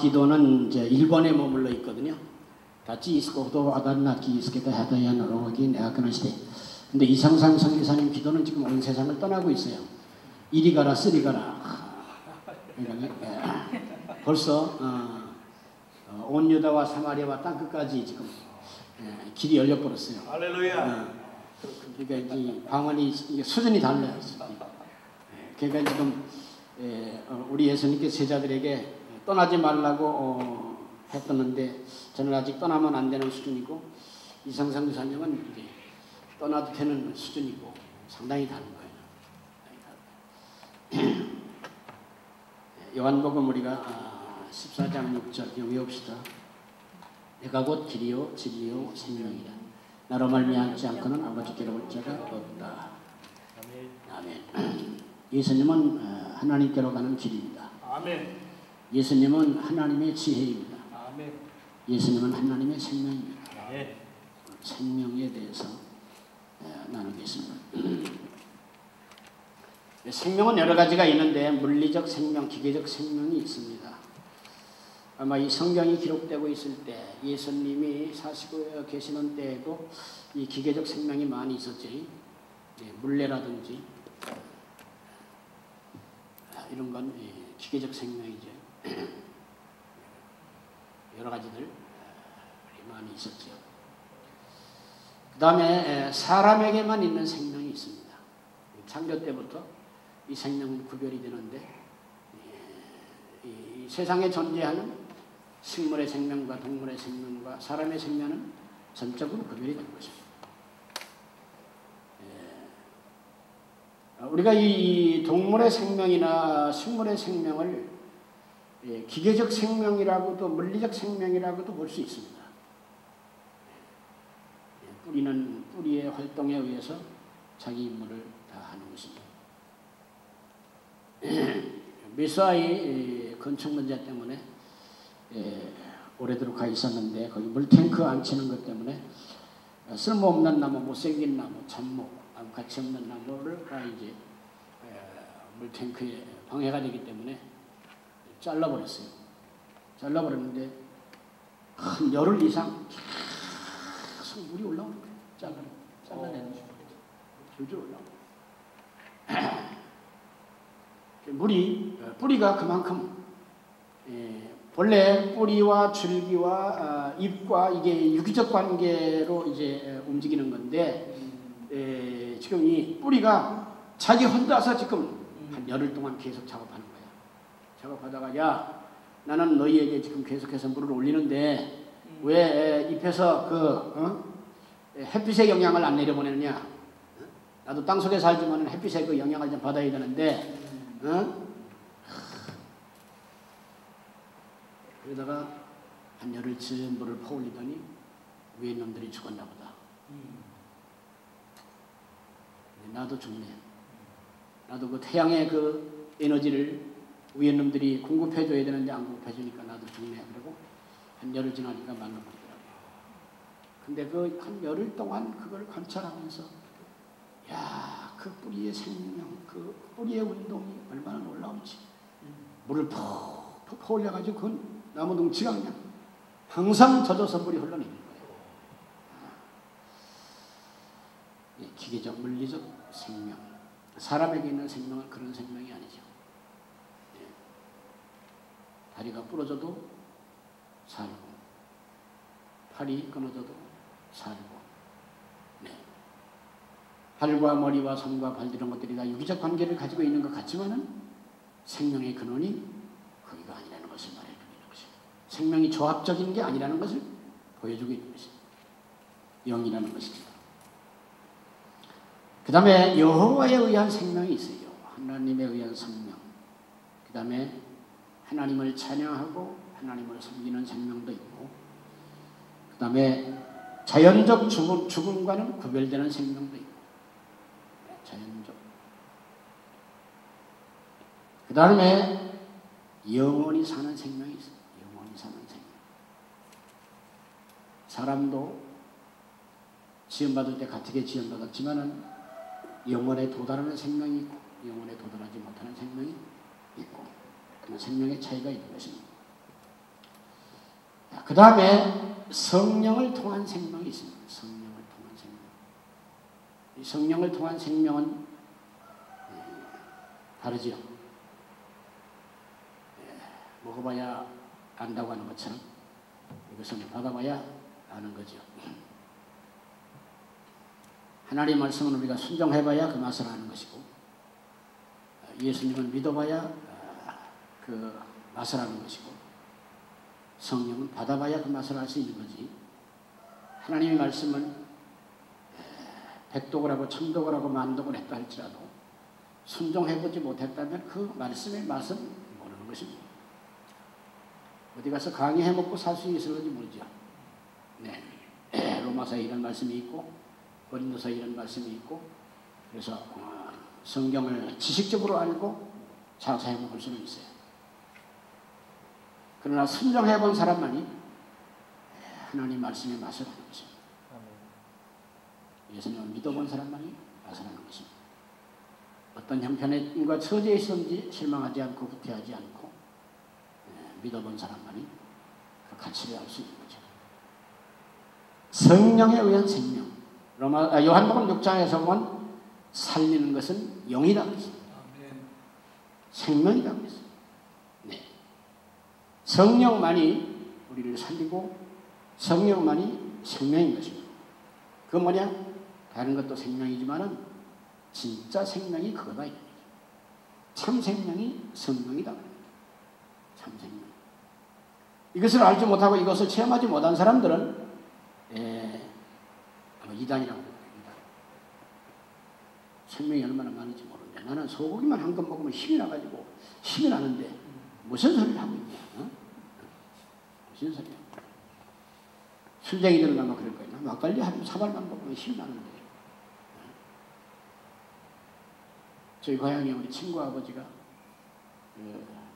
기도는 이제 일본에 머물러 있거든요. 같이 있고 아다나키 있겠다 하다야 너로긴 에아크나시대. 근데 이상상 성교사님 기도는 지금 온 세상을 떠나고 있어요. 이리 가라 쓰리 가라. 벌써 온 유다와 사마리아와 땅끝까지 지금 길이 열려버렸어요. 할렐루야. 그러니까 이 방언이 수준이 달라요. 그러니까 지금 우리 예수님께서 제자들에게 떠나지 말라고 했었는데 저는 아직 떠나면 안 되는 수준이고 이상상 교사님은 이제 떠나도 되는 수준이고 상당히 다른 거예요. 요한복음 우리가 14장 6절 외웁시다. 내가 곧 길이요 진리요 생명이라. 나로 말미암지 않고는 아버지께로 올 자가 없다. 아멘. 예수님은 하나님께로 가는 길입니다. 아멘. 예수님은 하나님의 지혜입니다. 아멘. 예수님은 하나님의 생명입니다. 아멘. 생명에 대해서 나누겠습니다. 생명은 여러 가지가 있는데 물리적 생명, 기계적 생명이 있습니다. 아마 이 성경이 기록되고 있을 때 예수님이 사시고 계시는 때에도 이 기계적 생명이 많이 있었지. 물레라든지 이런 건 기계적 생명이죠. 여러 가지들 많이 있었죠. 그 다음에 사람에게만 있는 생명이 있습니다. 창조 때부터 이 생명은 구별이 되는데 이 세상에 존재하는 식물의 생명과 동물의 생명과 사람의 생명은 전적으로 구별이 되는 것입니다. 우리가 이 동물의 생명이나 식물의 생명을 기계적 생명이라고도 물리적 생명이라고도 볼 수 있습니다. 뿌리는 뿌리의 활동에 의해서 자기 임무를 다 하는 것입니다. 미사이 건축 문제 때문에 오래도록 가 있었는데 거기 물탱크 안 치는 것 때문에 쓸모없는 나무, 못생긴 나무, 잡목, 가치 없는 나무를 이제 물탱크에 방해가 되기 때문에 잘라버렸어요. 잘라버렸는데 한 열흘 이상 계속 물이 올라오는 거예요. 잘라내는 거예요. 줄줄 올라오는 물이 뿌리가 그만큼 본래 뿌리와 줄기와 잎과 이게 유기적 관계로 이제 움직이는 건데 지금 이 뿌리가 자기 혼자서 지금 한 열흘 동안 계속 작업하는 거야. 작업하다가 야 나는 너희에게 지금 계속해서 물을 올리는데 왜 잎에서 햇빛의 영향을 안 내려보내느냐. 나도 땅속에 살지만 햇빛의 그 영향을 좀 받아야 되는데 그러다가 한 열흘쯤 물을 퍼올리더니 위에 놈들이 죽었나 보다. 나도 죽네. 나도 그 태양의 그 에너지를 위에 놈들이 공급해줘야 되는데 안 공급해주니까 나도 죽네. 그리고 한 열흘 지나니까 말라버리더라고요. 근데 그 한 열흘 동안 그걸 관찰하면서 야, 그 뿌리의 생명, 그 뿌리의 운동이 얼마나 놀라운지. 물을 푹 퍼올려가지고 그 나무 덩치가 그냥 항상 젖어서 물이 흘러내리는 거예요. 기계적, 물리적 생명. 사람에게 있는 생명은 그런 생명이 아니죠. 다리가 부러져도 살고, 팔이 끊어져도 살고, 팔과 머리와 손과 발 이런 것들이 다 유기적 관계를 가지고 있는 것 같지만은 생명의 근원이 거기가 아니라는 것을 말해주고 있는 것입니다. 생명이 조합적인 게 아니라는 것을 보여주고 있는 것입니다. 영이라는 것입니다. 그 다음에 여호와에 의한 생명이 있어요. 하나님에 의한 생명. 그 다음에 하나님을 찬양하고 하나님을 섬기는 생명도 있고 그 다음에 자연적 죽음과는 구별되는 생명도 있고 자연적. 그 다음에 영원히 사는 생명이 있어요. 영원히 사는 생명. 사람도 지음받을 때 같게 지음받았지만은 영원에 도달하는 생명이 있고 영원에 도달하지 못하는 생명이 있고 그 생명의 차이가 있는 것입니다. 그 다음에 성령을 통한 생명이 있습니다. 성령을 통한 생명. 이 성령을 통한 생명은 다르지요. 먹어봐야 안다고 하는 것처럼 이것은 받아봐야 아는 거죠. 하나님의 말씀은 우리가 순종해봐야 그 맛을 아는 것이고, 예수님은 믿어봐야 그 맛을 아는 것이고, 성령은 받아봐야 그 맛을 알 수 있는 거지. 하나님의 말씀은 백독을 하고 천독을 하고 만독을 했다 할지라도 순종해보지 못했다면 그 말씀의 맛은 모르는 것입니다. 어디 가서 강의해 먹고 살 수 있을지 모르죠. 네. 로마서에 이런 말씀이 있고 고린도서에 이런 말씀이 있고, 그래서 성경을 지식적으로 알고 잘 사용할 수는 있어요. 그러나 순종해 본 사람만이 하나님 말씀의 맛을 아는 것입니다. 예수님을 믿어본 사람만이 맛을 아는 것입니다. 어떤 형편과 처지에 있었는지 실망하지 않고 후퇴하지 않고 믿어본 사람만이 그 가치를 알 수 있는 거죠. 성령에 의한 생명. 요한복음 6장에서 보면 살리는 것은 영이다 그랬습니다. 생명이다 그랬습니다. 네. 성령만이 우리를 살리고 성령만이 생명인 것입니다. 그 뭐냐? 다른 것도 생명이지만은 진짜 생명이 그거다. 참 생명이 성령이다. 참 생명. 이것을 알지 못하고 이것을 체험하지 못한 사람들은 이단이라고 합니다. 생명이 얼마나 많은지 모르는데 나는 소고기만 한 건 먹으면 힘이 나가지고 힘이 나는데 무슨 소리를 하고 있냐? 무슨 소리야? 술쟁이들은 아마 그럴 거예요. 막걸리 한 사발만 먹으면 힘이 나는데. 저희 고향에 우리 친구 아버지가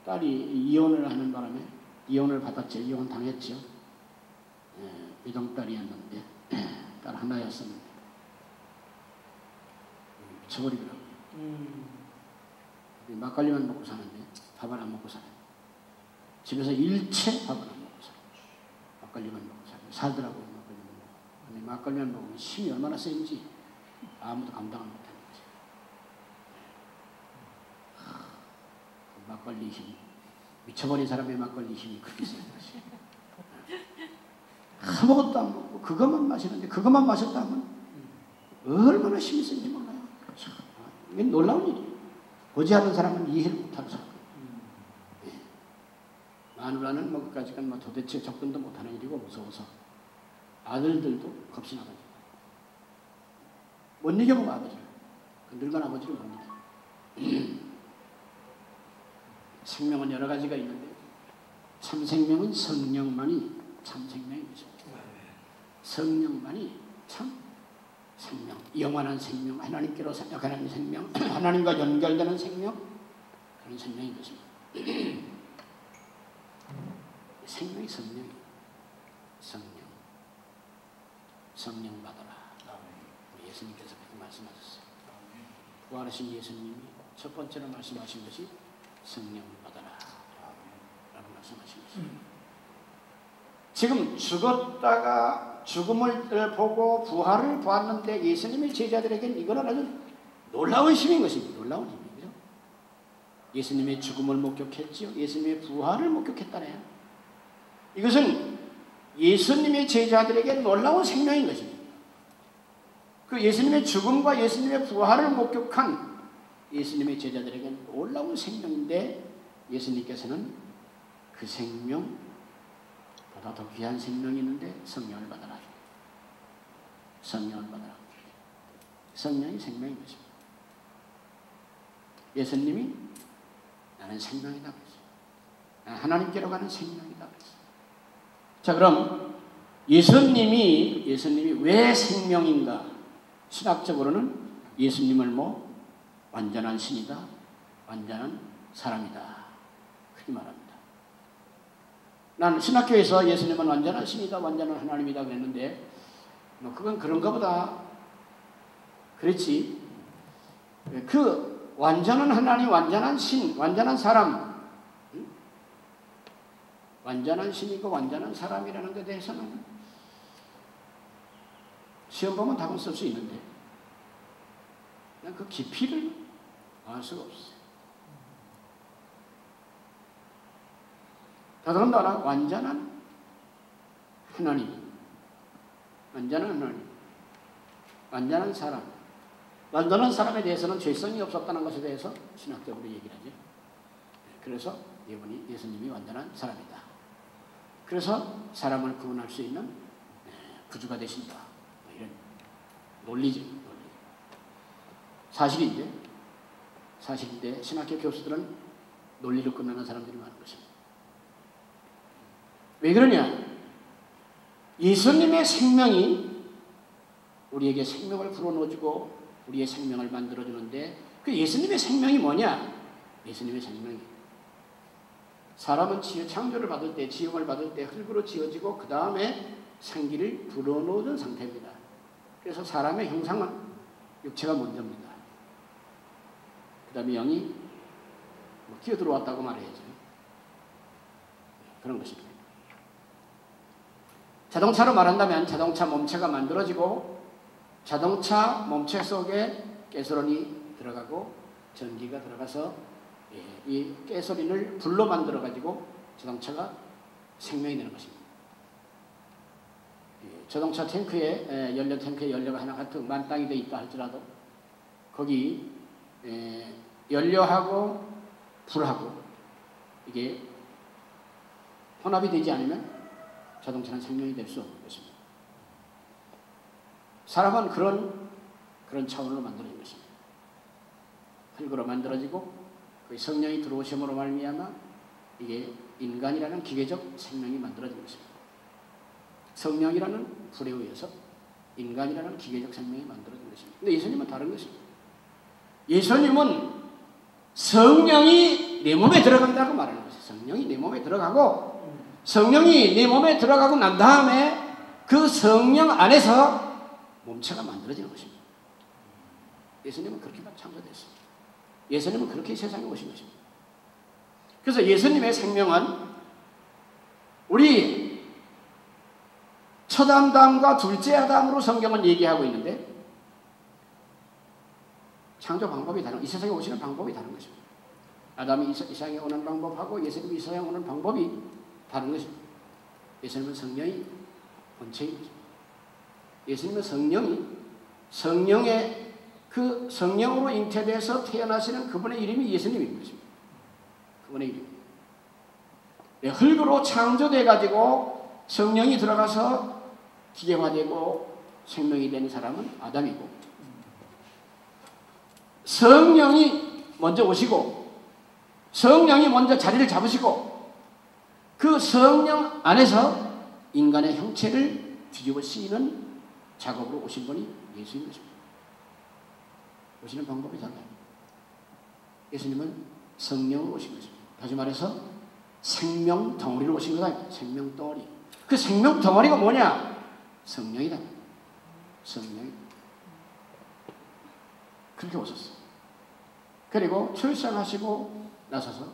딸이 이혼을 하는 바람에 이혼을 받았죠. 이혼 당했죠. 이동딸이었는데 딸 하나였었는데 미쳐버리더라고요. 막걸리만 먹고 사는데 밥을 안 먹고 살아요. 집에서 일체 밥을 안 먹고 살아요. 막걸리만 먹고 살아요. 살더라고요. 막걸리만 먹고. 근데 막걸리만 먹으면 힘이 얼마나 센지 아무도 감당을 못하는 거죠. 막걸리 힘, 미쳐버린 사람의 막걸리 힘이 그렇게 센 것이. 아무것도 안 먹고 그것만 마시는데 그것만 마셨다 하면 얼마나 힘이 센지 몰라요. 이게 놀라운 일이에요. 보지 않는 사람은 이해를 못하는 사람. 마누라는 뭐 그까지는 뭐 도대체 접근도 못하는 일이고 무서워서 아들들도 겁이 나가지고 못 이겨보고 아버지를, 그 늙은 아버지를 못 이겨. 생명은 여러 가지가 있는데 참 생명은 성령만이 참 생명인 것입니다. 성령만이 참 생명, 영원한 생명, 하나님께로 생각하는 생명, 하나님과 연결되는 생명, 그런 생명인 것입니다. 생명이 성령이에요. 성령 받아라. 우리 예수님께서 그렇게 말씀하셨어요. 부활하신 예수님이 첫 번째로 말씀하신 것이 성령을 받아라 라고 말씀하신 것입니다. 지금 죽었다가 죽음을 보고 부활을 보았는데 예수님의 제자들에게는 이거는 아주 놀라운 힘인 것입니다. 놀라운 힘이죠. 예수님의 죽음을 목격했지요. 예수님의 부활을 목격했다네요. 이것은 예수님의 제자들에게 놀라운 생명인 것입니다. 그 예수님의 죽음과 예수님의 부활을 목격한 예수님의 제자들에게 놀라운 생명인데 예수님께서는 그 생명보다 더 귀한 생명이 있는데 성령을 받아라. 성령을 받아라. 성령이 생명인 것입니다. 예수님이 나는 생명이다 그랬어요. 하나님께로 가는 생명이다 그랬어요. 자, 그럼 예수님이 왜 생명인가? 신학적으로는 예수님을 뭐 완전한 신이다, 완전한 사람이다 그렇게 말합니다. 난 신학교에서 예수님은 완전한 신이다, 완전한 하나님이다 그랬는데 뭐 그건 그런가 보다. 그렇지. 그 완전한 하나님, 완전한 신, 완전한 사람, 완전한 신이고 완전한 사람이라는 것에 대해서는 시험 보면 답은 쓸 수 있는데 그냥 그 깊이를 알 수가 없어요. 더더군다나 완전한 하나님, 완전한 사람, 완전한 사람에 대해서는 죄성이 없었다는 것에 대해서 신학적으로 얘기를 하죠. 그래서 이분이 예수님이 완전한 사람이다. 그래서 사람을 구원할 수 있는 구주가 되신다. 이런 논리죠. 사실인데 신학교 교수들은 논리로 끝나는 사람들이 많은 것입니다. 왜 그러냐? 예수님의 생명이 우리에게 생명을 불어넣어주고 우리의 생명을 만들어주는데 그 예수님의 생명이 뭐냐? 예수님의 생명이 사람은 창조를 받을 때, 지음을 받을 때 흙으로 지어지고 그 다음에 생기를 불어넣어준 상태입니다. 그래서 사람의 형상은 육체가 먼저입니다. 그 다음에 영이 기어들어왔다고 말해야죠. 그런 것입니다. 자동차로 말한다면 자동차 몸체가 만들어지고 자동차 몸체 속에 가스론이 들어가고 전기가 들어가서 이 가스린을 불로 만들어가지고 자동차가 생명이 되는 것입니다. 자동차 탱크에 연료 탱크에 연료가 하나 같은 만땅이 되어 있다 할지라도 거기 연료하고 불하고 이게 혼합이 되지 않으면 자동차는 생명이 될 수 없는 것입니다. 사람은 그런 차원으로 만들어진 것입니다. 흙으로 만들어지고 그 성령이 들어오심으로 말미암아 이게 인간이라는 기계적 생명이 만들어진 것입니다. 성령이라는 불에 의해서 인간이라는 기계적 생명이 만들어진 것입니다. 근데 예수님은 다른 것입니다. 예수님은 성령이 내 몸에 들어간다고 말하는 것이에요. 성령이 내 몸에 들어가고 성령이 내 몸에 들어가고 난 다음에 그 성령 안에서 몸체가 만들어지는 것입니다. 예수님은 그렇게 창조됐습니다. 예수님은 그렇게 세상에 오신 것입니다. 그래서 예수님의 생명은 우리 첫 아담과 둘째 아담으로 성경은 얘기하고 있는데 창조 방법이 다른, 이 세상에 오시는 방법이 다른 것입니다. 아담이 이 세상에 오는 방법하고 예수님이 이 세상에 오는 방법이 다른 것입니다. 예수님은 성령이 본체인 것입니다. 예수님은 성령의 그 성령으로 잉태돼서 태어나시는 그분의 이름이 예수님인 것입니다. 그분의 이름. 흙으로 창조돼가지고 성령이 들어가서 기계화되고 생명이 된 사람은 아담이고 성령이 먼저 오시고 성령이 먼저 자리를 잡으시고 그 성령 안에서 인간의 형체를 뒤집어 씌우는 작업으로 오신 분이 예수인 것입니다. 오시는 방법이 달라요. 예수님은 성령으로 오신 것입니다. 다시 말해서 생명 덩어리로 오신 거다. 생명 덩어리. 그 생명 덩어리가 뭐냐? 성령이다. 성령. 그렇게 오셨어요. 그리고 출생하시고 나서서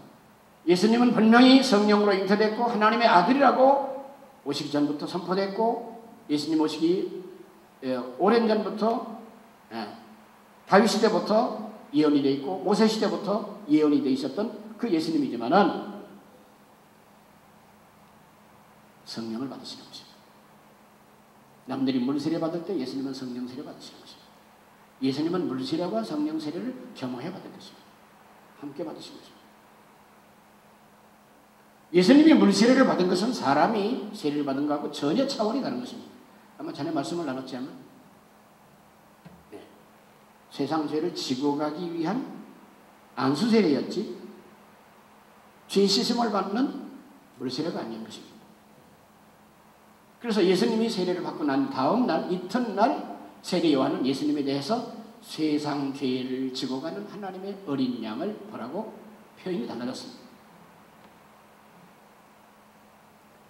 예수님은 분명히 성령으로 잉태됐고 하나님의 아들이라고 오시기 전부터 선포됐고 예수님 오시기 오랜 전부터 다윗 시대부터 예언이 되어 있고 모세 시대부터 예언이 되어 있었던 그 예수님이지만은 성령을 받으시는 것입니다. 남들이 물 세례 받을 때 예수님은 성령 세례 받으시는 것입니다. 예수님은 물 세례와 성령 세례를 겸허해 받은 것입니다. 함께 받으신 것입니다. 예수님이 물 세례를 받은 것은 사람이 세례를 받은 것하고 전혀 차원이 다른 것입니다. 아마 전에 말씀을 나눴지만 세상 죄를 지고 가기 위한 안수 세례였지 죄 씻음을 받는 물 세례가 아닌 것입니다. 그래서 예수님이 세례를 받고 난 다음 날 이튿날 세례 요한은 예수님에 대해서 세상 죄를 지고 가는 하나님의 어린 양을 보라고 표현이 달라졌습니다.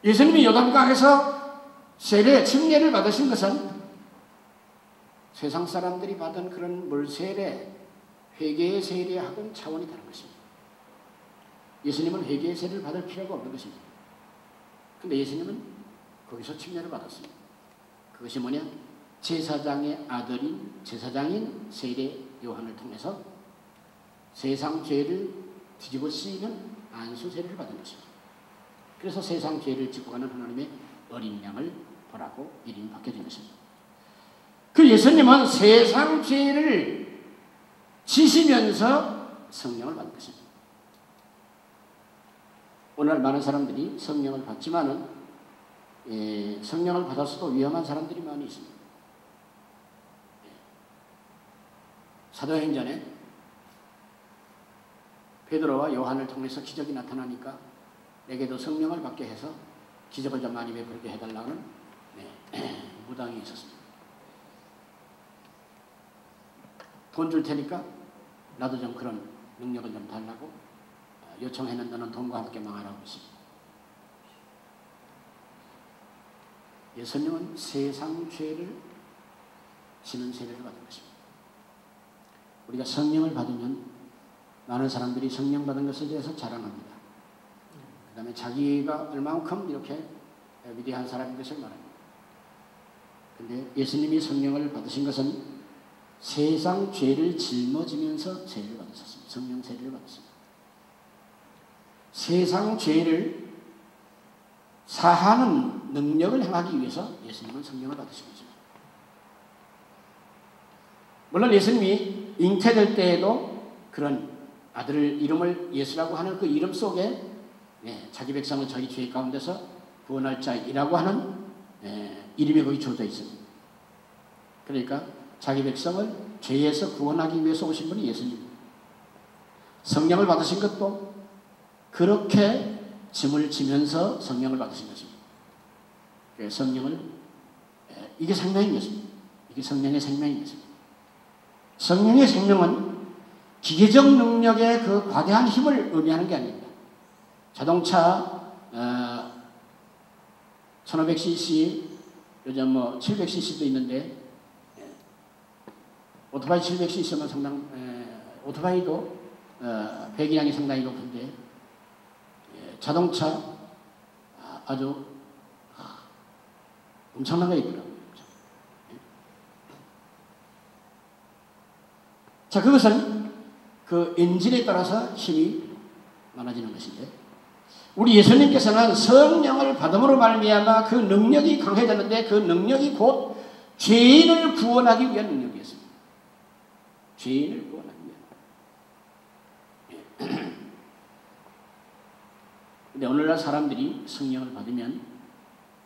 예수님이 요단강에서 세례, 침례를 받으신 것은 세상 사람들이 받은 그런 물 세례, 회개의 세례하고는 차원이 다른 것입니다. 예수님은 회개의 세례를 받을 필요가 없는 것입니다. 근데 예수님은 거기서 침례를 받았습니다. 그것이 뭐냐? 제사장의 아들인 제사장인 세례 요한을 통해서 세상 죄를 뒤집어 쓰이는 안수 세례를 받은 것입니다. 그래서 세상 죄를 짓고 가는 하나님의 어린 양을 보라고 이름이 바뀌어진 것입니다. 그 예수님은 세상 죄를 지시면서 성령을 받은 것입니다. 오늘 많은 사람들이 성령을 받지만은 성령을 받았어도 위험한 사람들이 많이 있습니다. 사도행전에 베드로와 요한을 통해서 기적이 나타나니까 내게도 성령을 받게 해서 기적을 좀 많이 베풀게 해달라는 무당이 있었습니다. 돈 줄 테니까 나도 좀 그런 능력을 좀 달라고 요청했는데 너는 돈과 함께 망하라고 했습니다. 예수님은 세상 죄를 지는 세례를 받은 것입니다. 우리가 성령을 받으면 많은 사람들이 성령 받은 것에 대해서 자랑합니다. 그 다음에 자기가 얼만큼 이렇게 위대한 사람인 것을 말합니다. 그런데 예수님이 성령을 받으신 것은 세상 죄를 짊어지면서 세례를 받으셨습니다. 성령 세례를 받았습니다. 세상 죄를 사하는 능력을 행하기 위해서 예수님은 성령을 받으신 것입니다. 물론 예수님이 잉태될 때에도 그런 아들 이름을 예수라고 하는 그 이름 속에 자기 백성을 저희 죄 가운데서 구원할 자이라고 하는 이름이 거기 주어져 있습니다. 그러니까 자기 백성을 죄에서 구원하기 위해서 오신 분이 예수님입니다. 성령을 받으신 것도 그렇게 짐을 지면서 성령을 받으신 것입니다. 성령을 이게 생명인 것입니다. 이게 성령의 생명인 것입니다. 성령의 생명은 기계적 능력의 그 과대한 힘을 의미하는 게 아닙니다. 자동차 1500cc 요즘 뭐 700cc도 있는데 오토바이 700cc면 상당 오토바이도 배기량이 상당히 높은데 자동차 아주 엄청난 거 있더라고요. 자, 그것은 그 엔진에 따라서 힘이 많아지는 것인데 우리 예수님께서는 성령을 받음으로 말미암아 그 능력이 강해졌는데 그 능력이 곧 죄인을 구원하기 위한 능력이었습니다. 죄인을 구원하기 위한. 근데 오늘날 사람들이 성령을 받으면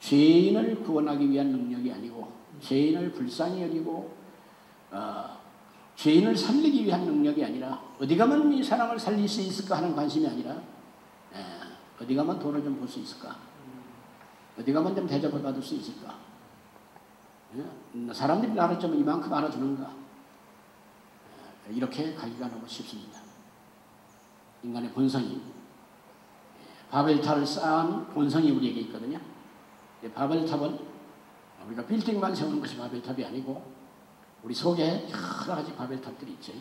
죄인을 구원하기 위한 능력이 아니고 죄인을 불쌍히 여기고 죄인을 살리기 위한 능력이 아니라 어디 가면 이 사람을 살릴 수 있을까 하는 관심이 아니라 어디 가면 돈을 좀 벌 수 있을까? 어디 가면 좀 대접을 받을 수 있을까? 사람들이 나를 좀 이만큼 알아주는가? 이렇게 가기가 너무 쉽습니다. 인간의 본성이 바벨탑을 쌓은 본성이 우리에게 있거든요. 바벨탑은 우리가 빌딩만 세우는 것이 바벨탑이 아니고 우리 속에 여러 가지 바벨탑들이 있죠.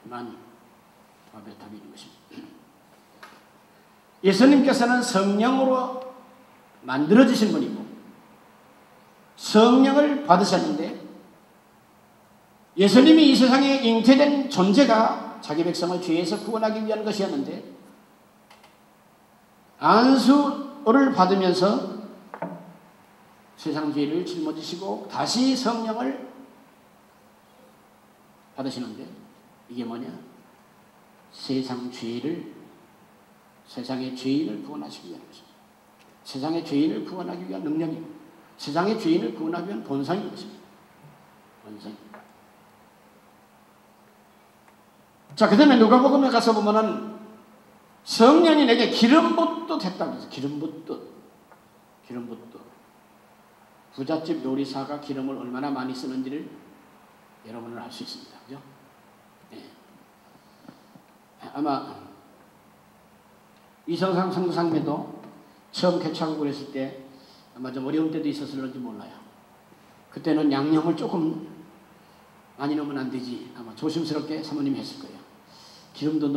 많이 바벨탑이 있는 것입니다. 예수님께서는 성령으로 만들어지신 분이고 성령을 받으셨는데 예수님이 이 세상에 잉태된 존재가 자기 백성을 죄에서 구원하기 위한 것이었는데 안수를 받으면서 세상 죄를 짊어지시고 다시 성령을 받으시는데 이게 뭐냐? 세상의 죄인을 구원하시기 위한 것입니다. 세상의 죄인을 구원하기 위한 능력입니다. 세상의 죄인을 구원하기 위한 본성인 것입니다. 본성. 자, 그 다음에 누가복음에 가서 보면은 성령이 내게 기름붓도 됐다고 해서 기름붓도. 부잣집 요리사가 기름을 얼마나 많이 쓰는지를 여러분은 알 수 있습니다. 그죠? 네. 아마 이성상 성상매도 처음 개척하고 그랬을 때 아마 좀 어려운 때도 있었을지 몰라요. 그때는 양념을 조금 많이 넣으면 안 되지. 아마 조심스럽게 사모님이 했을 거예요. 기름도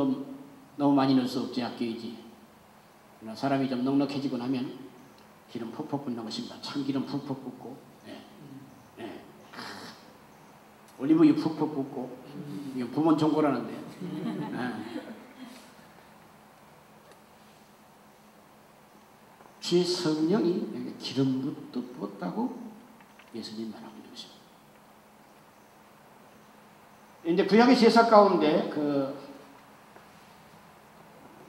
너무 많이 넣을 수 없지, 아껴야지. 그러나 사람이 좀 넉넉해지고 나면 기름 푹푹 붓는 것입니다. 참기름 푹푹 붓고, 올리브유 푹푹 붓고, 이거 부문 종고라는데. 주의 성령이 기름 붓듯 부었다고 예수님 말하고 있는 것입니다. 이제 구약의 제사 가운데 그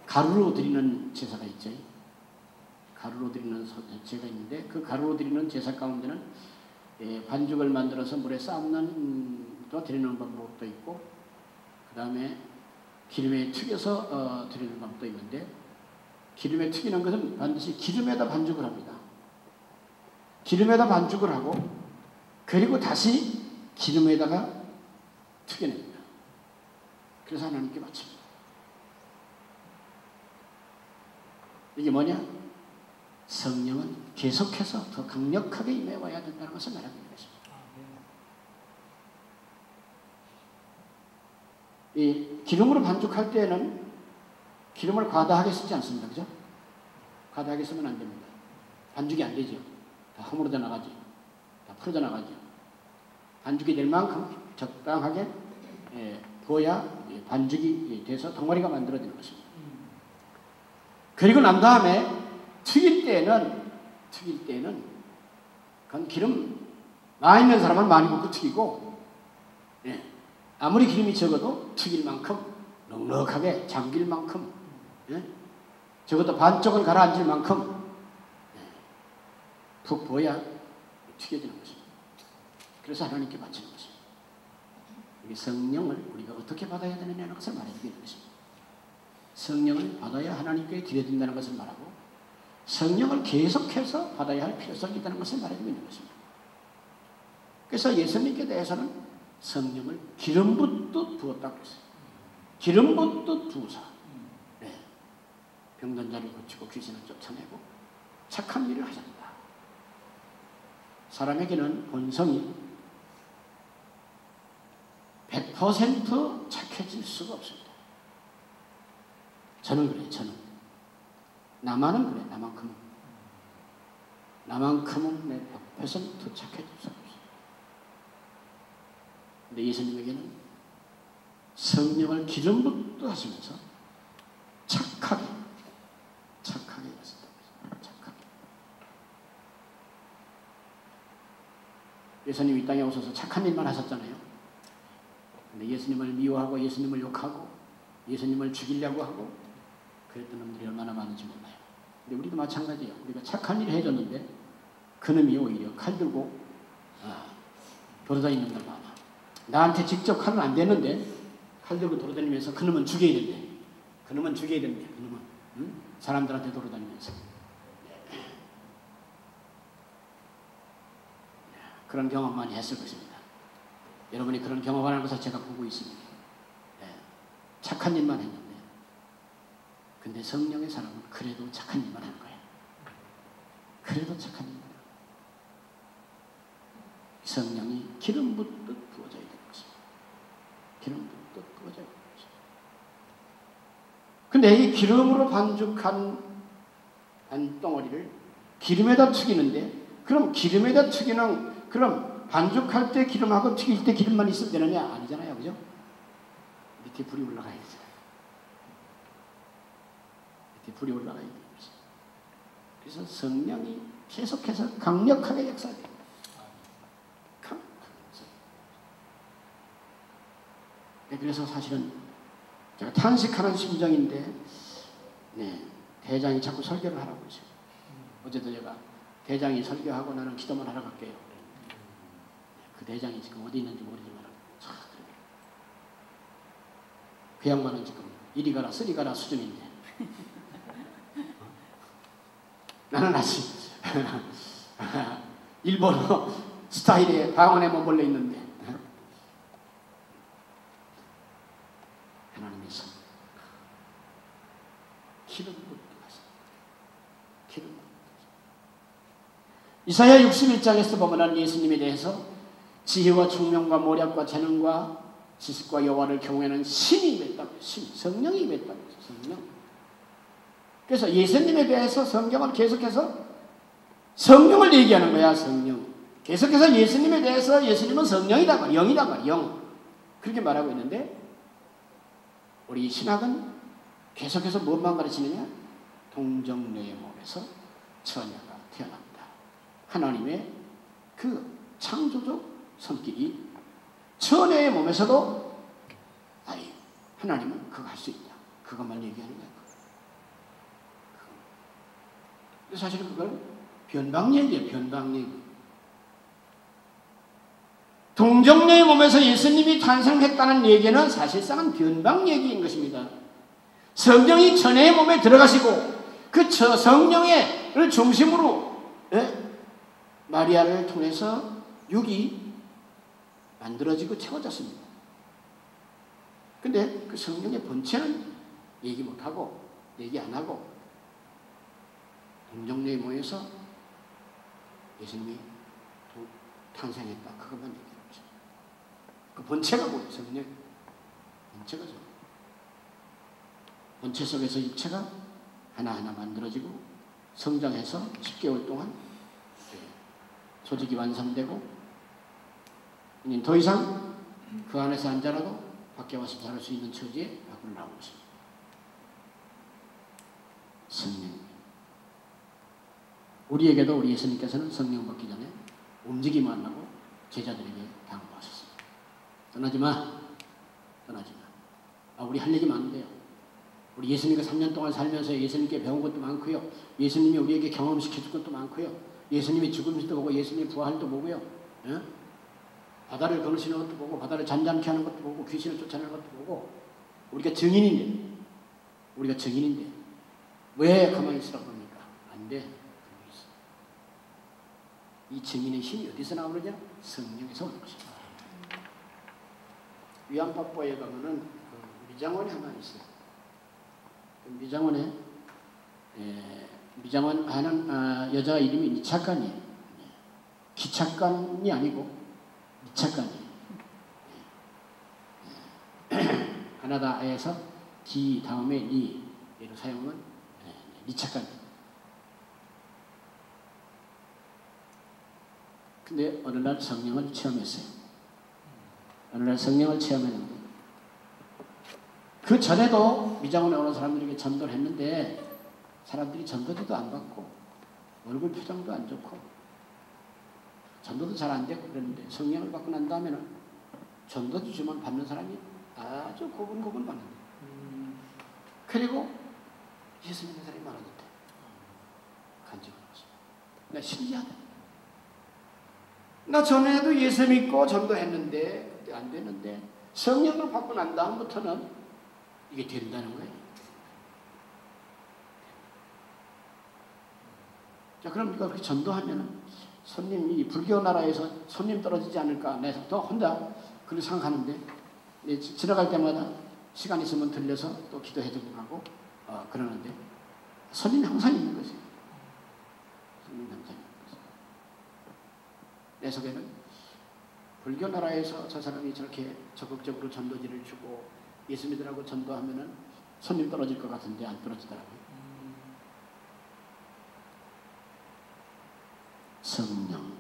가루로 드리는 제사가 있죠. 가루로 드리는 제사가 있는데 그 가루로 드리는 제사 가운데는 반죽을 만들어서 물에 삶는 또 드리는 방법도 있고 그 다음에 기름에 튀겨서 드리는 방법도 있는데 기름에 튀기는 것은 반드시 기름에다 반죽을 합니다. 기름에다 반죽을 하고 그리고 다시 기름에다가 튀겨냅니다. 그래서 하나님께 바칩니다. 이게 뭐냐? 성령은 계속해서 더 강력하게 임해와야 된다는 것을 말하고 있는 것입니다. 이 기름으로 반죽할 때는 기름을 과다하게 쓰지 않습니다. 그죠? 과다하게 쓰면 안 됩니다. 반죽이 안 되죠. 다 허물어져 나가죠. 다 풀어져 나가죠. 반죽이 될 만큼 적당하게 부어야 반죽이 돼서 덩어리가 만들어지는 것입니다. 그리고 난 다음에 튀길 때는 그건 기름 많이 있는 사람은 많이 붓고 튀기고 아무리 기름이 적어도 튀길 만큼 넉넉하게 잠길 만큼 적어도 반쪽은 가라앉을 만큼 푹 부어야 튀겨지는 것입니다. 그래서 하나님께 바치는 것입니다. 이 성령을 우리가 어떻게 받아야 되느냐는 것을 말해주고 있는 것입니다. 성령을 받아야 하나님께 드려진다는 것을 말하고 성령을 계속해서 받아야 할 필요성이 있다는 것을 말해주고 있는 것입니다. 그래서 예수님께 대해서는 성령을 기름 붓듯 부었다고 했어요. 기름 붓듯 부으사 병든 자를 고치고 귀신을 쫓아내고 착한 일을 하셨다. 사람에게는 본성이 100% 착해질 수가 없습니다. 저는 그래요. 저는. 나만은 그래. 나만큼은 내 100% 착해질 수가 없어요. 근데 예수님에게는 성령을 기름 붓듯 하시면서 착하게 하셨다. 착하게. 예수님이 이 땅에 오셔서 착한 일만 하셨잖아요. 근데 예수님을 미워하고 예수님을 욕하고 예수님을 죽이려고 하고 그랬던 놈들이 얼마나 많은지 몰라요. 근데 우리도 마찬가지예요. 우리가 착한 일을 해줬는데 그놈이 오히려 칼 들고 돌아다니는 놈들 많아. 나한테 직접 칼은 안 되는데 칼 들고 돌아다니면서 그놈은 죽여야 된대. 그놈은 사람들한테 돌아다니면서 그런 경험 많이 했을 것입니다. 여러분이 그런 경험하는 것을 제가 보고 있습니다. 착한 일만 했는데 근데 성령의 사람은 그래도 착한 일만 하는 거예요. 그래도 착한 일만 하는 거예요. 성령이 기름 붓듯 부어져야 되는 것입니다. 기름 붓듯 부어져야 되는 것입니다. 근데 이 기름으로 반죽한 한 덩어리를 기름에다 튀기는데 그럼 기름에다 튀기는 그럼 반죽할 때 기름하고 튀길 때 기름만 있으면 되느냐? 아니잖아요. 그죠? 밑에 불이 올라가야 되잖아요. 밑에 불이 올라가야 되는 것입니다. 그래서 성령이 계속해서 강력하게 역사돼요. 그래서 사실은 제가 탄식하는 심정인데 대장이 자꾸 설교를 하라고 그러죠. 어제도 제가 대장이 설교하고 나는 기도만 하러 갈게요. 그 대장이 지금 어디 있는지 모르지만 그 양반은 지금 이리 가라 쓰리 가라 수준인데 나는 아직 일본어 스타일의 방언에 머물러 있는데 하나님의 성 기름 붓듯 하십니다. 기름 붓듯. 이사야 61장에서 보면 예수님에 대해서 지혜와 총명과 모략과 재능과 지식과 여호와를 경외하는 신이 임했다고 해요. 신, 성령이 임했다고 해요. 성령. 그래서 예수님에 대해서 성경은 계속해서 성령을 얘기하는 거야. 성령. 계속해서 예수님에 대해서 예수님은 성령이다, 영이다, 영. 그렇게 말하고 있는데 우리 신학은 계속해서 무엇만 가르치느냐? 동정녀의 몸에서 처녀가 태어납니다. 하나님의 그 창조적 성질이 처녀의 몸에서도 하나님은 그거 할 수 있다. 그것만 얘기하는 거야. 사실은 그걸 변방얘기예요. 변방얘기. 동정녀의 몸에서 예수님이 탄생했다는 얘기는 사실상은 변방얘기인 것입니다. 성령이 처녀의 몸에 들어가시고 그 성령을 중심으로 마리아를 통해서 육이 만들어지고 채워졌습니다. 근데 그 성령의 본체는 얘기 못하고 얘기 안 하고 동정녀의 몸에서 예수님이 탄생했다. 그것만 얘기하는 거죠. 그 본체가 뭐예요? 성령. 본체가 죠. 본체 속에서 입체가 하나하나 만들어지고 성장해서 10개월 동안 조직이 완성되고 더 이상 그 안에서 앉아라도 밖에 와서 자랄 수 있는 처지에 밖으로 나오고 있습니다. 성령. 우리에게도 우리 예수님께서는 성령 받기 전에 움직이면 하고 제자들에게 당부하셨습니다. 떠나지 마. 떠나지 마. 우리 할 얘기 많은데요. 우리 예수님과 3년 동안 살면서 예수님께 배운 것도 많고요. 예수님이 우리에게 경험시켜줄 것도 많고요. 예수님이 죽음도 보고 예수님이 부활도 보고요. 바다를 거느시는 것도 보고 바다를 잔잔케 하는 것도 보고 귀신을 쫓아내는 것도 보고 우리가 증인인데 왜 가만히 있으라고 합니까? 안 돼. 이 증인의 힘이 어디서 나오느냐? 성령에서 오는 것입니다. 위안박보에 가면은 미장원이 하나 있어요. 미장원 하는 여자 이름이 미착간이에요. 기착간이 아니고 미착간이에요. 가나다에서 기 다음에 리로 사용은 미착간이에요. 근데 어느 날 성령을 체험했어요. 어느 날 성령을 체험했는데 그 전에도 미장원에 오는 사람들에게 전도를 했는데 사람들이 전도도 안 받고 얼굴 표정도 안 좋고 전도도 잘 안 되고 그랬는데 성령을 받고 난 다음에는 전도 주만 받는 사람이 아주 고분고분 받는데 그리고 예수 믿는 사람이 많아졌대. 간증을 했습니다. 나 신기하다. 나 전에도 예수 믿고 전도했는데 그때 안 됐는데 성령을 받고 난 다음부터는 이게 된다는 거예요. 자, 그럼 우리가 그렇게 전도하면 손님이 불교 나라에서 손님 떨어지지 않을까 내가 또 혼자 그렇게 생각하는데 지나갈 때마다 시간 있으면 들려서 또 기도해주고 가고 그러는데 손님이 항상 있는 거지. 손님이 항상 있는 거지. 내 속에는 불교 나라에서 저 사람이 저렇게 적극적으로 전도지를 주고 예수 믿으라고 전도하면은 손님 떨어질 것 같은데 안 떨어지더라고요. 성령,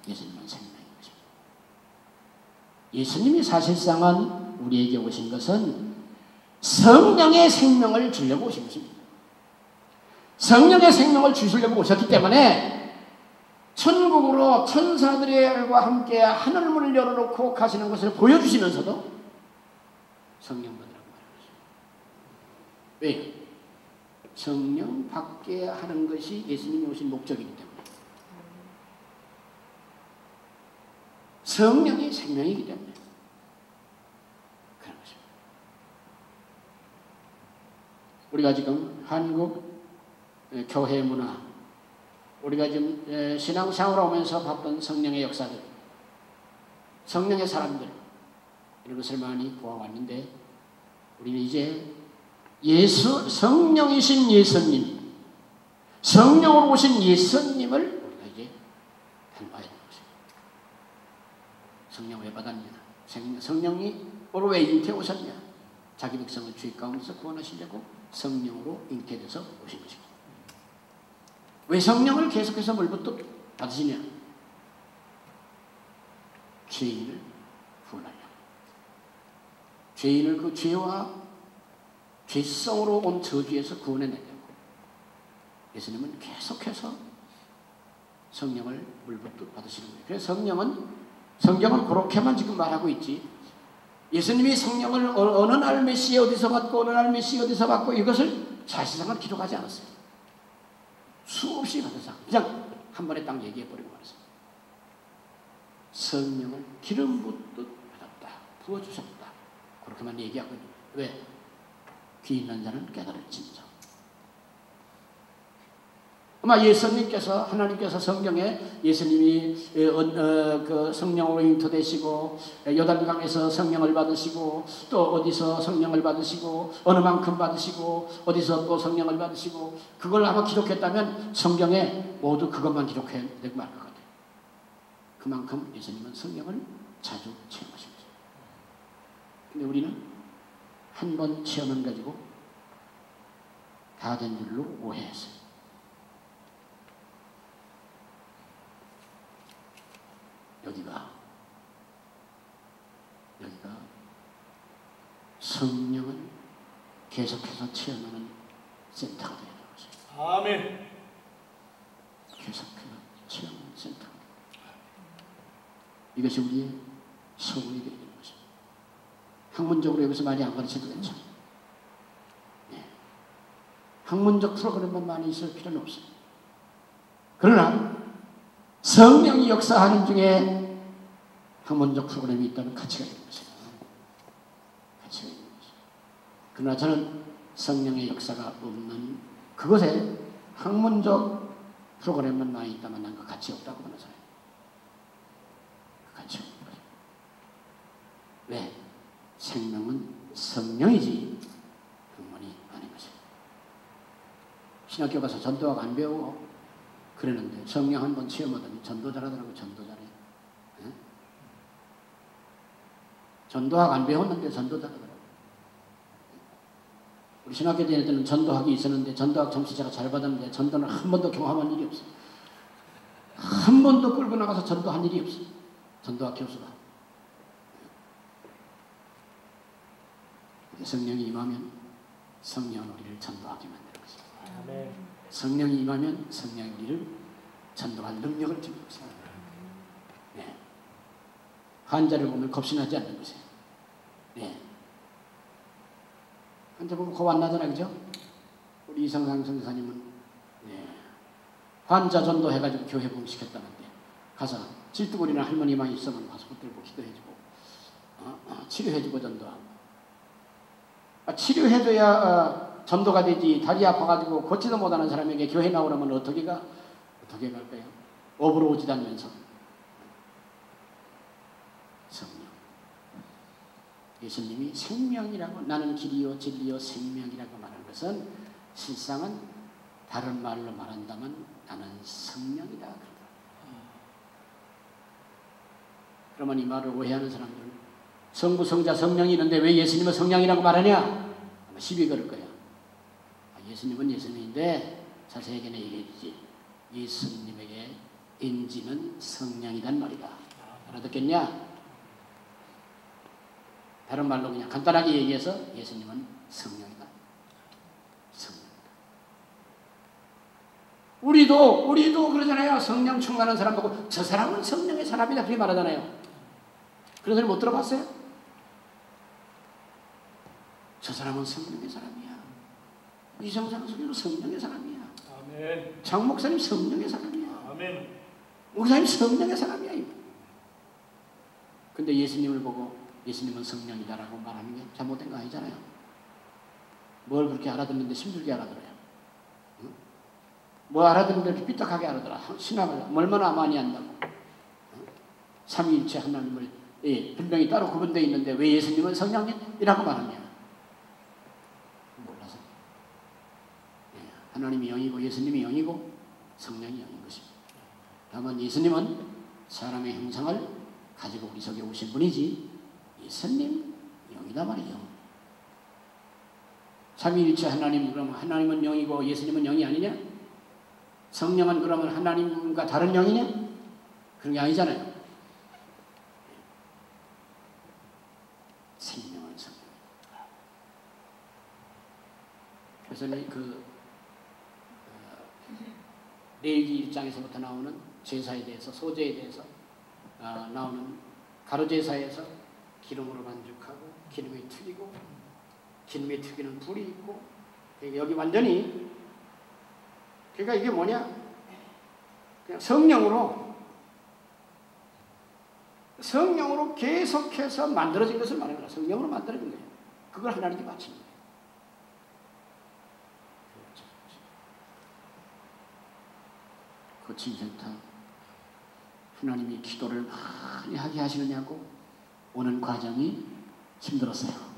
예수님은 생명인 것입니다. 예수님이 사실상은 우리에게 오신 것은 성령의 생명을 주려고 오신 것입니다. 성령의 생명을 주시려고 오셨기 때문에 천국으로 천사들과 함께 하늘문을 열어놓고 가시는 것을 보여주시면서도 성령 받으라고 말하는 것입니다. 왜? 성령 받게 하는 것이 예수님이 오신 목적이기 때문에. 성령이 생명이기 때문에 그런 것입니다. 우리가 지금 한국 교회 문화, 우리가 지금 신앙생활을 오면서 봤던 성령의 역사들, 성령의 사람들 이런 것을 많이 보아왔는데 우리는 이제 성령이신 예수님, 성령으로 오신 예수님을 우리가 이제 닮아야 되는 것입니다. 성령 왜 받았냐? 성령이 오늘 왜 잉태에 오셨냐? 자기 백성을 죄 가운데서 구원하시려고 성령으로 잉태돼서 오신 것이고, 왜 성령을 계속해서 물부터 받으시냐? 죄인을 구원하려. 죄인을 그 죄와 죄성으로 온 저주에서 구원해내려고 예수님은 계속해서 성령을 물부터 받으시는 거예요. 그래서 성경은 그렇게만 지금 말하고 있지, 예수님이 성령을 어느 날 메시에 어디서 받고 어느 날 메시에 어디서 받고 이것을 사실상은 기록하지 않았어요. 수없이 받아서 그냥 한 번에 딱 얘기해버리고 말았어요. 성령을 기름 붓듯 받았다, 부어주셨다, 그렇게만 얘기하거든요. 왜? 귀 있는 자는 깨달을지니라. 아마 예수님께서, 하나님께서 성경에 예수님이 그 성령으로 잉태되시고 요단강에서 성령을 받으시고 또 어디서 성령을 받으시고 어느 만큼 받으시고 어디서 또 성령을 받으시고 그걸 아마 기록했다면 성경에 모두 그것만 기록해내고 말 것 같아요. 그만큼 예수님은 성령을 자주 체험하십니다. 근데 우리는 한 번 체험을 가지고 다 된 줄로 오해했어요. 여기가 성령을 계속해서 체험하는 센터가 되어야 되는 것이에요. 아멘. 계속해서 체험하는 센터가 되어야 돼요. 이것이 우리의 소원이 되어야 되는 것입니다. 학문적으로 여기서 많이 안 가르쳐도 괜찮아요. 네. 학문적 프로그램만 많이 있을 필요는 없어요. 그러나 성령이 역사하는 중에 학문적 프로그램이 있다면 가치가 있는 것이에요. 가치가 있는 것이에요. 그러나 저는 성령의 역사가 없는 그것에 학문적 프로그램만 많이 있다면 난 그 가치 없다고 보는 사람이에요. 그 가치 없는 거예요. 왜? 생명은 성령이지 학문이 아닌 것이에요. 신학교 가서 전도학 안 배우고 그러는데 성령 한번 체험하더니 전도 잘하더라고. 전도 잘해. 네? 전도학 안 배웠는데 전도 잘하더라고. 우리 신학교 다닐 때는 전도학이 있었는데 전도학 점수 제가 잘 받았는데 전도는 한 번도 경험한 일이 없어요. 한 번도 끌고 나가서 전도한 일이 없어요. 전도학 교수가. 성령이 임하면 성령은 우리를 전도하게 만드는 것입니다. 아멘. 성령이 임하면 성령이 우리를 전도할 능력을 주는 것입니다. 네. 환자를 보면 겁신하지 않는 것이에요. 네. 환자 보면 겁 안 나잖아요. 그죠? 우리 이성상 선교사님은 네. 환자 전도해가지고 교회 봉시켰다는데 가서 질투거리는 할머니만 있으면 가서 붙들고 기도해주고 치료해주고 전도하고 치료해줘야 전도가 되지. 다리 아파가지고 걷지도 못하는 사람에게 교회 나오라면 어떻게 가? 어떻게 갈까요? 업으로 오지도 않으면서. 성령. 예수님이 생명이라고, 나는 길이요 진리요 생명이라고 말하는 것은 실상은 다른 말로 말한다면 나는 성령이다. 그러면 이 말을 오해하는 사람들은 성부, 성자, 성령이 있는데 왜 예수님은 성령이라고 말하냐? 아마 시비 걸을 거야. 예수님은 예수님인데 자세하게는 얘기했지. 예수님에게 인지는 성령이란 말이다. 알아듣겠냐? 다른 말로 그냥 간단하게 얘기해서 예수님은 성령이다. 성령이다. 우리도 그러잖아요. 성령 충만한 사람 보고 저 사람은 성령의 사람이다 그렇게 말하잖아요. 그런 소리 못 들어봤어요? 저 사람은 성령의 사람이야. 이성상 선교도 성령의 사람이야. 아멘. 장 목사님 성령의 사람이야. 아멘. 목사님 성령의 사람이야. 근데 예수님을 보고 예수님은 성령이다라고 말하는 게 잘못된 거 아니잖아요. 뭘 그렇게 알아듣는데 힘들게 알아들어요. 응? 뭐 알아듣는데 이렇게 삐딱하게 알아들어. 신학을 얼마나 많이 한다고. 응? 삼위일체 하나님을 분명히 따로 구분되어 있는데 왜 예수님은 성령이라고 말하냐. 몰라서. 하나님이 영이고 예수님이 영이고 성령이 영인 것입니다. 다만 예수님은 사람의 형상을 가지고 우리 속에 오신 분이지 예수님 영이다 말이에요. 삼위일체 하나님, 그러면 하나님은 영이고 예수님은 영이 아니냐? 성령은 그러면 하나님과 다른 영이냐? 그런 게 아니잖아요. 생명은 성령. 그래서 레위기 1장에서부터 나오는 제사에 대해서, 소제에 대해서 나오는 가루제사에서 기름으로 반죽하고 기름이 튀기고 기름이 튀기는 불이 있고, 여기 완전히, 그러니까 이게 뭐냐? 그냥 성령으로 계속해서 만들어진 것을 말하는 거야. 성령으로 만들어진 거예요. 그걸 하나님께 바치는 거예요. 코칭센터 하나님이 기도를 많이 하게 하시느냐고 오는 과정이 힘들었어요.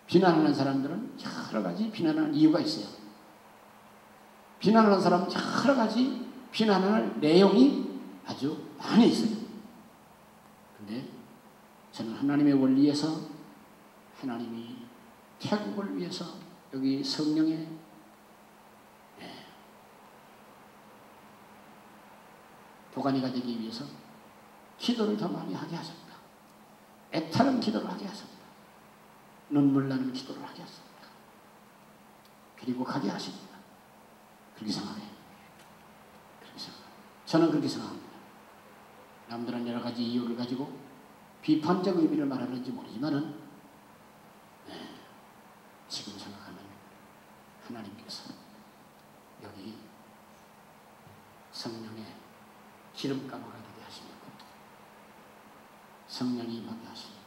비난하는 사람들은 여러 가지 비난하는 이유가 있어요. 비난하는 사람은 여러 가지 비난할 내용이 아주 많이 있어요. 근데 저는 하나님의 원리에서, 하나님이 태국을 위해서 여기 성령의 도가니가 되기 위해서 기도를 더 많이 하게 하십니다. 애타는 기도를 하게 하십니다. 눈물 나는 기도를 하게 하십니다. 그리고 가게 하십니다. 그렇게 생각해요. 그렇게 생각해요. 저는 그렇게 생각합니다. 남들은 여러 가지 이유를 가지고 비판적 의미를 말하는지 모르지만은 지금 생각하면 하나님께서 여기 성령의 기름감을 가게 하시는 것, 성령이 임하게 하시는 것.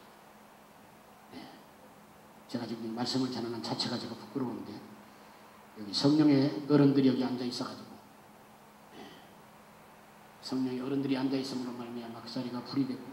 제가 지금 말씀을 전하는 자체가 제가 부끄러운데, 여기 성령의 어른들이 여기 앉아 있어가지고, 성령의 어른들이 앉아 있음으로 말미암아 그 자리가 불이 되고,